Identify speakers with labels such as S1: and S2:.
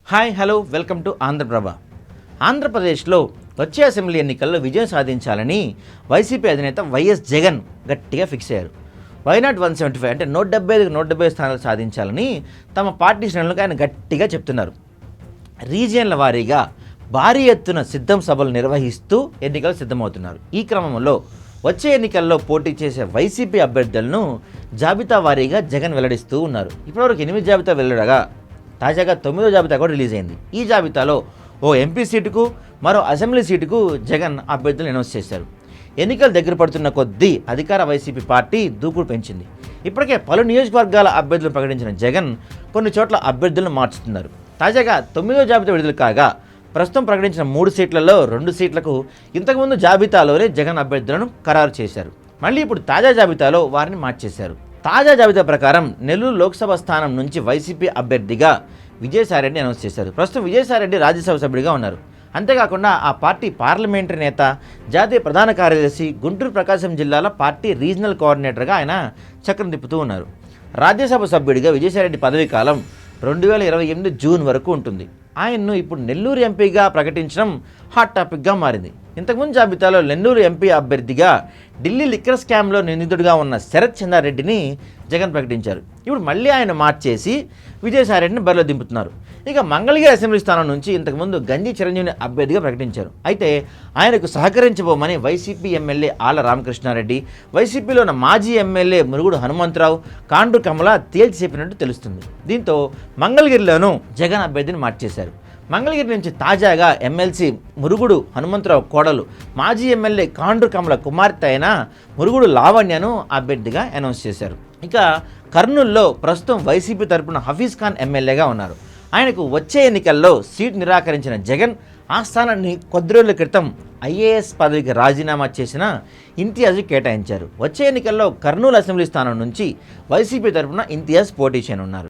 S1: Hi hello welcome to Andhraprabha. ఆంధ్రప్రదేశ్లో వచ్చే assembly ఎన్నికల్లో విజయం సాధించాలని వైసీపీ అధినేత వైఎస్ జగన్ గట్టిగా ఫిక్స్ అయ్యారు. వైనాట్ 175 అంటే 175 స్థానాలు సాధించాలని తమ పార్టీ శ్రేణులకు ఆయన గట్టిగా చెప్తున్నారు. రీజియన్ల వారీగా భారీ ఎత్తున సిద్ధం సభలు నిర్వహిస్తూ ఎన్నికలు సిద్ధమవుతున్నారు. ఈ క్రమంలో వచ్చే ఎన్నికల్లో పోటీ చేసే వైసీపీ అభ్యర్థులను జాబితా వారీగా జగన్ వెల్లడిస్తూ ఉన్నారు. ఇప్పటివరకు 8 జాబితా వెల్లడగా తాజాగా 9వ జాబితా కూడా రిలీజ్ అయింది. ఈ జాబితాలో ఓ ఎంపీ సీటుకు మరో అసెంబ్లీ సీటుకు జగన్ అభ్యర్థులను అనౌన్స్ చేశారు. ఎన్నికలు దగ్గర పడుతున్న కొద్దీ అధికార వైసీపీ పార్టీ దూకుడు పెంచింది. ఇప్పటికే పలు నియోజకవర్గాల అభ్యర్థులను ప్రకటించిన జగన్ కొన్ని చోట్ల అభ్యర్థులను మార్చుతున్నారు. తాజాగా 9వ జాబితా విడుదల కాగా ప్రస్తుతం ప్రకటించిన 3 సీట్లలో 2 సీట్లకు ఇంతకుముందు జాబితాలోనే జగన్ అభ్యర్థులను ఖరారు చేశారు. మళ్ళీ ఇప్పుడు తాజా జాబితాలో వారిని మార్చేశారు. తాజా జాబితా ప్రకారం నెల్లూరు లోక్సభ స్థానం నుంచి వైసీపీ అభ్యర్థిగా విజయసాయిరెడ్డి అనౌన్స్ చేశారు. ప్రస్తుతం విజయసాయిరెడ్డి రాజ్యసభ సభ్యుడిగా ఉన్నారు. అంతేకాకుండా ఆ పార్టీ పార్లమెంటరీ నేత, జాతీయ ప్రధాన కార్యదర్శి, గుంటూరు ప్రకాశం జిల్లాల పార్టీ రీజనల్ కోఆర్డినేటర్గా ఆయన చక్రం తిప్పుతూ ఉన్నారు. రాజ్యసభ సభ్యుడిగా విజయసాయిరెడ్డి పదవీ కాలం 2028 జూన్ వరకు ఉంటుంది. ఆయన్ను ఇప్పుడు నెల్లూరు ఎంపీగా ప్రకటించడం హాట్ టాపిక్గా మారింది. ఇంతకుముందు జాబితాలో నెల్లూరు ఎంపీ అభ్యర్థిగా ఢిల్లీ లిక్కర్ స్కామ్లో నిందితుడిగా ఉన్న శరత్ చంద్రారెడ్డిని జగన్ ప్రకటించారు. ఇప్పుడు మళ్ళీ ఆయన మార్చేసి విజయసాయిరెడ్డిని బరిలో దింపుతున్నారు. ఇక మంగళగిరి అసెంబ్లీ స్థానం నుంచి ఇంతకుముందు గంజి చిరంజీవిని అభ్యర్థిగా ప్రకటించారు. అయితే ఆయనకు సహకరించబోమని వైసీపీ ఎమ్మెల్యే ఆళ్ల రామకృష్ణారెడ్డి, వైసీపీలో ఉన్న మాజీ ఎమ్మెల్యే మురుగుడు హనుమంతరావు, కాండ్రు కమల తేల్చి చెప్పినట్టు తెలుస్తుంది. దీంతో మంగళగిరిలోనూ జగన్ అభ్యర్థిని మార్చేశారు. మంగళగిరి నుంచి తాజాగా ఎమ్మెల్సీ మురుగుడు హనుమంతరావు కోడలు, మాజీ ఎమ్మెల్యే కాండ్రు కమల కుమార్తె అయిన మురుగుడు లావణ్యను అభ్యర్థిగా అనౌన్స్ చేశారు. ఇక కర్నూలులో ప్రస్తుతం వైసీపీ తరపున హఫీజ్ ఖాన్ ఎమ్మెల్యేగా ఉన్నారు. ఆయనకు వచ్చే ఎన్నికల్లో సీట్ నిరాకరించిన జగన్ ఆ స్థానాన్ని కొద్ది రోజుల క్రితం ఐఏఎస్ పదవికి రాజీనామా చేసిన ఇంతియాజ్ కేటాయించారు. వచ్చే ఎన్నికల్లో కర్నూలు అసెంబ్లీ స్థానం నుంచి వైసీపీ తరపున ఇంతియాజ్ పోటీ చేయనున్నారు.